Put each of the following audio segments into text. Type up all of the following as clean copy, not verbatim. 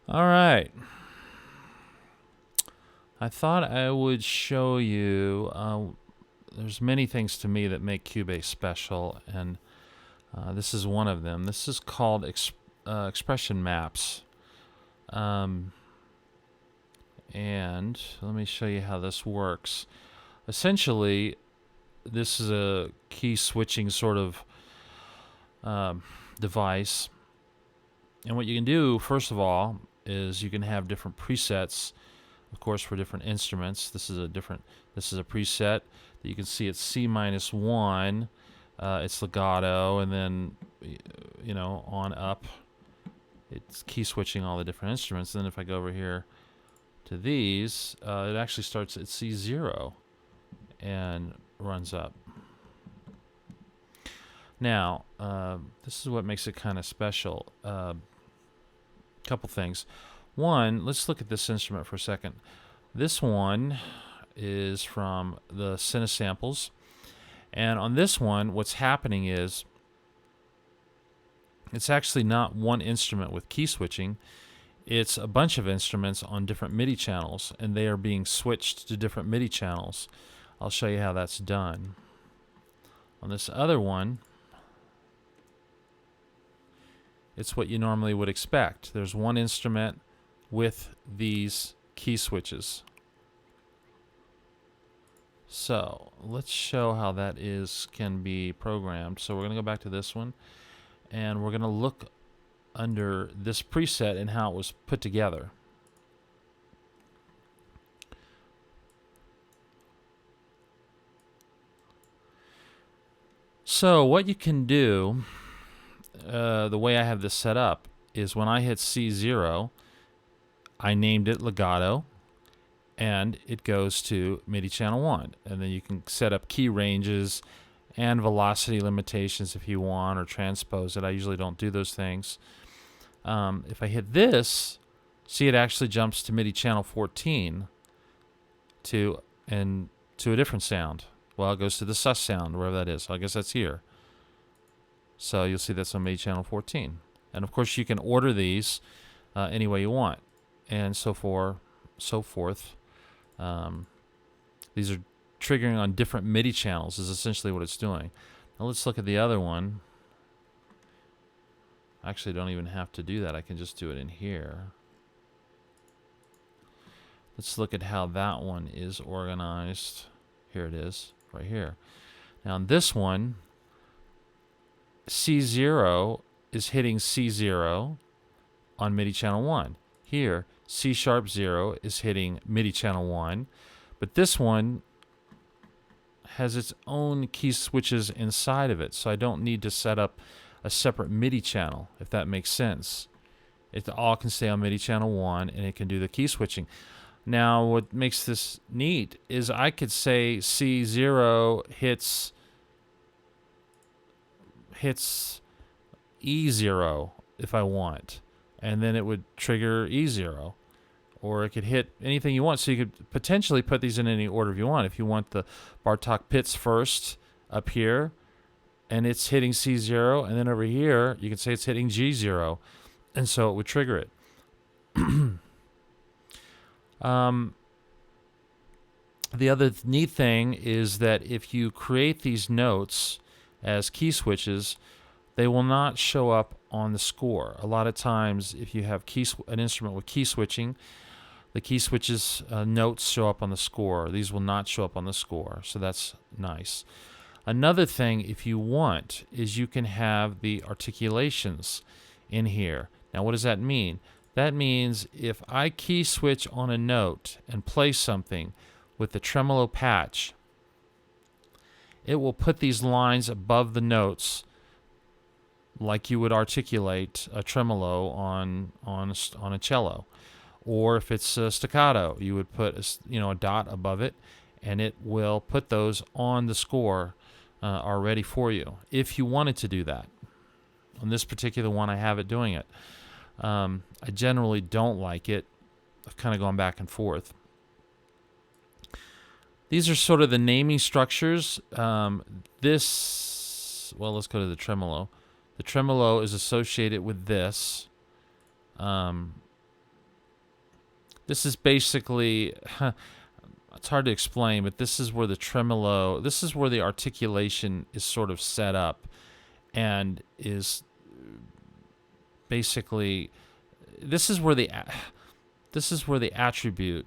All right. I thought I would show you. There's many things to me that make Cubase special, and this is one of them. This is called expression maps. Um, and let me show you how this works. Essentially, this is a key switching sort of device. And what you can do, first of all, is you can have different presets, of course, for different instruments. This is a preset that you can see it's C-1, it's legato, and then, on up, it's key switching all the different instruments. Then if I go over here to these, it actually starts at C0 and runs up. Now, this is what makes it kind of special. Couple things. One, let's look at this instrument for a second. This one is from the Cinesamples. And on this one, what's happening is it's actually not one instrument with key switching. It's a bunch of instruments on different MIDI channels, and they are being switched to different MIDI channels. I'll show you how that's done. On this other one, it's what you normally would expect. There's one instrument with these key switches. So let's show how that can be programmed. So we're going to go back to this one, and we're going to look under this preset and how it was put together. So what you can do, the way I have this set up, is when I hit C0, I named it legato, and it goes to MIDI channel 1. And then you can set up key ranges and velocity limitations if you want, or transpose it. I usually don't do those things. If I hit this, see, it actually jumps to MIDI channel 14 to a different sound. Well, it goes to the sus sound, wherever that is. So I guess that's here. So you'll see that's on MIDI channel 14. And of course, you can order these any way you want, and so forth. These are triggering on different MIDI channels is essentially what it's doing. Now let's look at the other one. Actually, don't even have to do that. I can just do it in here. Let's look at how that one is organized. Here it is, right here. Now on this one, C0 is hitting C0 on MIDI channel 1. Here, C#0 is hitting MIDI channel 1, but this one has its own key switches inside of it, so I don't need to set up a separate MIDI channel, if that makes sense. It all can stay on MIDI channel 1, and it can do the key switching. Now, what makes this neat is I could say C0 hits E0 if I want, and then it would trigger E0. Or it could hit anything you want. So you could potentially put these in any order if you want. If you want the Bartok Pitts first up here, and it's hitting C0, and then over here, you can say it's hitting G0, and so it would trigger it. The other neat thing is that if you create these notes as key switches, they will not show up on the score. A lot of times, if you have an instrument with key switching, the key switches notes show up on the score. These will not show up on the score, so that's nice. Another thing, if you want, is you can have the articulations in here. Now, what does that mean? That means if I key switch on a note and play something with the tremolo patch, it will put these lines above the notes like you would articulate a tremolo on a cello. Or if it's a staccato, you would put a dot above it, and it will put those on the score already for you, if you wanted to do that. On this particular one, I have it doing it. I generally don't like it. I've kind of gone back and forth. These are sort of the naming structures. Well, let's go to the tremolo. The tremolo is associated with this. This is basically, it's hard to explain, but this is where the tremolo, this is where the articulation is sort of set up and is basically, this is where the attribute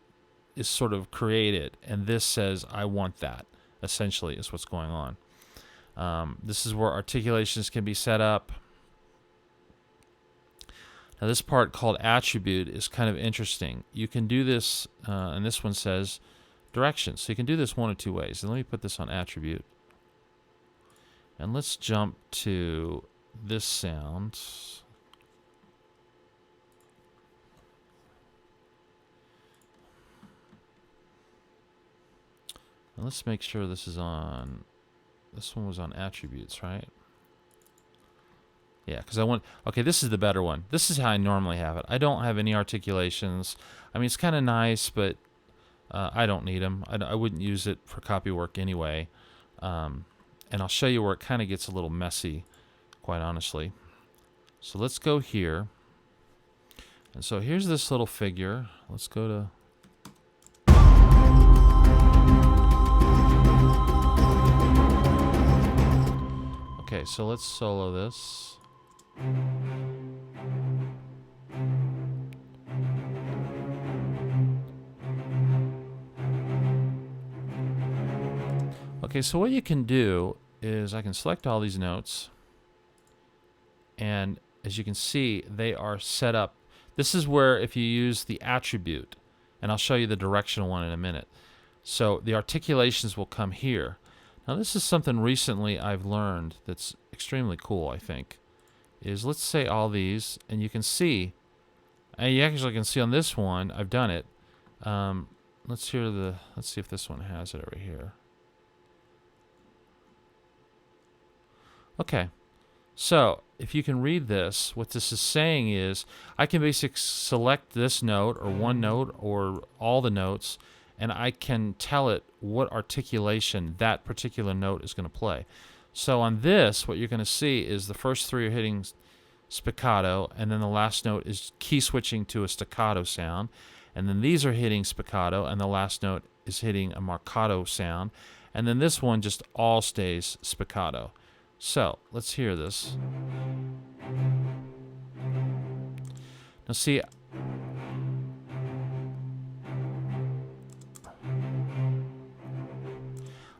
is sort of created, and this says, I want that, essentially, is what's going on. This is where articulations can be set up. Now, this part called attribute is kind of interesting. You can do this, and this one says direction. So you can do this one of two ways. And let me put this on attribute. And let's jump to this sound. And let's make sure this is on, this one was on attributes, right? Yeah, because I want, okay, this is the better one. This is how I normally have it. I don't have any articulations. I mean, it's kind of nice, but I don't need them. I wouldn't use it for copy work anyway. And I'll show you where it kind of gets a little messy, quite honestly. So let's go here. And so here's this little figure. Let's go to... Okay, so let's solo this. Okay, so what you can do is I can select all these notes, and as you can see, they are set up. This is where if you use the attribute, and I'll show you the directional one in a minute. So the articulations will come here. Now this is something recently I've learned that's extremely cool, I think, is let's say all these, and you can see, and you actually can see on this one, I've done it. Let's see if this one has it over here. Okay, so if you can read this, what this is saying is I can basically select this note or one note or all the notes, and I can tell it what articulation that particular note is going to play. So on this, what you're going to see is the first three are hitting spiccato, and then the last note is key switching to a staccato sound, and then these are hitting spiccato, and the last note is hitting a marcato sound, and then this one just all stays spiccato. So let's hear this. Now see,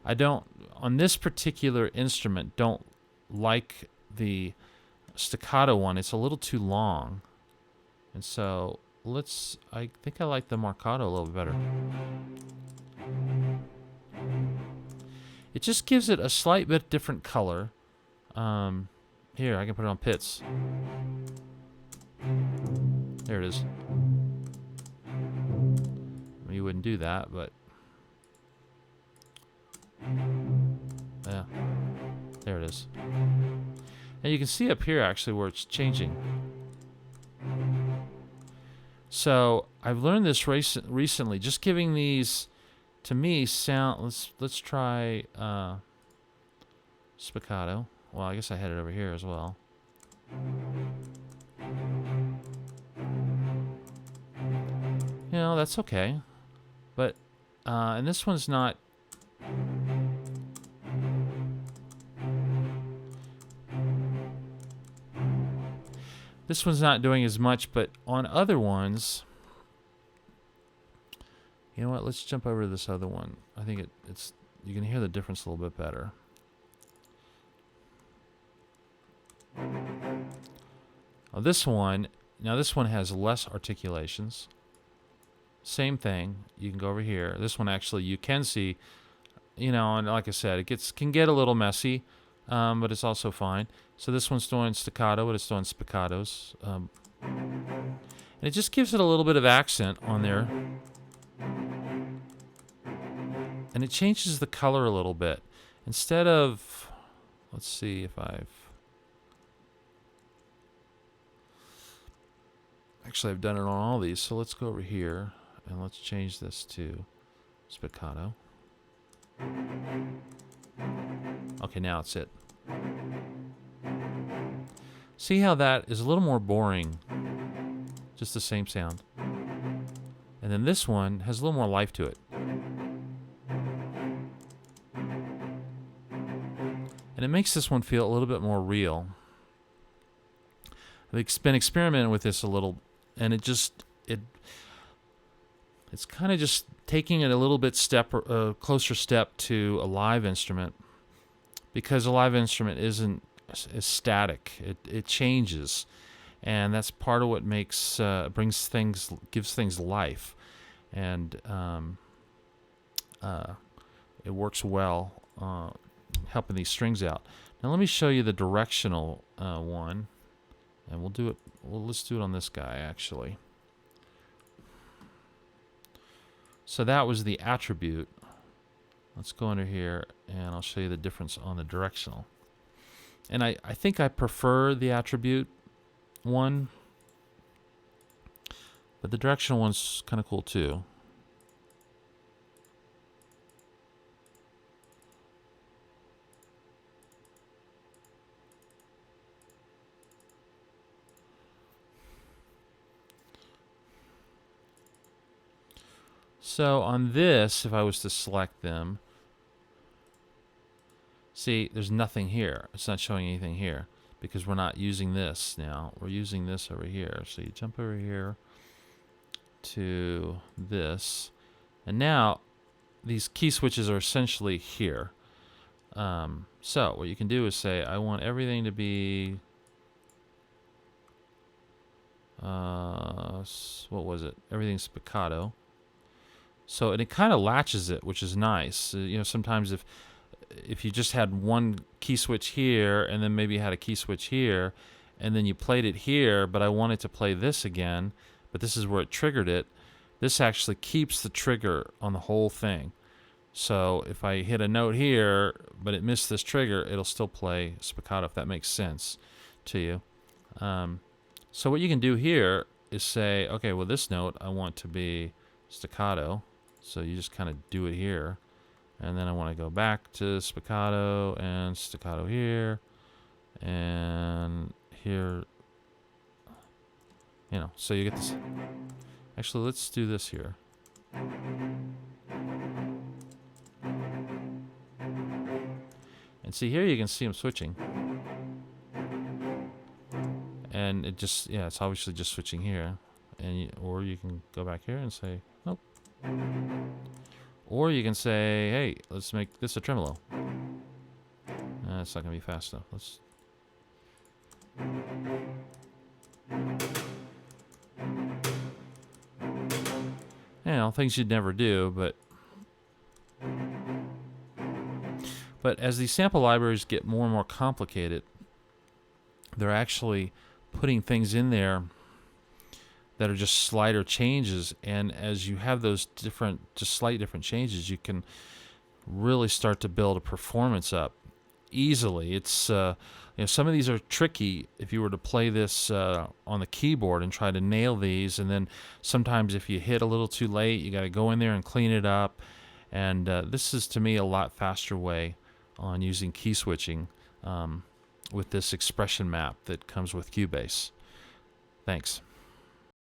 I don't, on this particular instrument, don't like the staccato one. It's a little too long. And so I think I like the marcato a little better. It just gives it a slight bit different color. Here, I can put it on pits. There it is. Well, you wouldn't do that, but... yeah. There it is. And you can see up here, actually, where it's changing. So, I've learned this recently. Just giving these, to me, sound... Let's try spiccato. Well, I guess I had it over here as well. You know, that's okay. But, and this one's not... This one's not doing as much, but on other ones... You know what, let's jump over to this other one. I think it's... You can hear the difference a little bit better. Now this one has less articulations. Same thing. You can go over here. This one actually you can see, you know, and like I said, can get a little messy, but it's also fine. So this one's doing staccato, but it's doing spiccatos, and it just gives it a little bit of accent on there, and it changes the color a little bit. Instead of, let's see if I've done it on all these, so let's go over here and let's change this to spiccato. Okay, now it's it. See how that is a little more boring? Just the same sound. And And then this one has a little more life to it. And it makes this one feel a little bit more real. I've been experimenting with this a little, and it's kind of just taking it a little bit closer step to a live instrument, because a live instrument isn't as static. It changes, and that's part of what gives things life, and it works well helping these strings out. Now let me show you the directional one, and we'll do it. Well, let's do it on this guy actually. So that was the attribute. Let's go under here, and I'll show you the difference on the directional. And I think I prefer the attribute one, but the directional one's kind of cool too. So on this, if I was to select them, see, there's nothing here. It's not showing anything here because we're not using this now. We're using this over here. So you jump over here to this, and now these key switches are essentially here. So what you can do is say, I want everything to be, what was it? Everything's spiccato. So, and it kind of latches it, which is nice. You know, sometimes if you just had one key switch here, and then maybe you had a key switch here, and then you played it here, but I wanted to play this again, but this is where it triggered it, this actually keeps the trigger on the whole thing. So if I hit a note here, but it missed this trigger, it'll still play spiccato, if that makes sense to you. So what you can do here is say, okay, well, this note I want to be staccato. So you just kind of do it here. And then I want to go back to spiccato and staccato here. And here. You know, so you get this. Actually, let's do this here. And see, here you can see them switching. And it just, yeah, it's obviously just switching here. And or you can go back here and say, nope. Or you can say, hey, let's make this a tremolo. It's not going to be fast enough. Let's. You know, things you'd never do, but as these sample libraries get more and more complicated, they're actually putting things in there that are just slighter changes, and as you have those just slight different changes, you can really start to build a performance up easily. It's you know, some of these are tricky if you were to play this on the keyboard and try to nail these, and then sometimes if you hit a little too late, you got to go in there and clean it up. And this is, to me, a lot faster way on using key switching with this expression map that comes with Cubase. Thanks.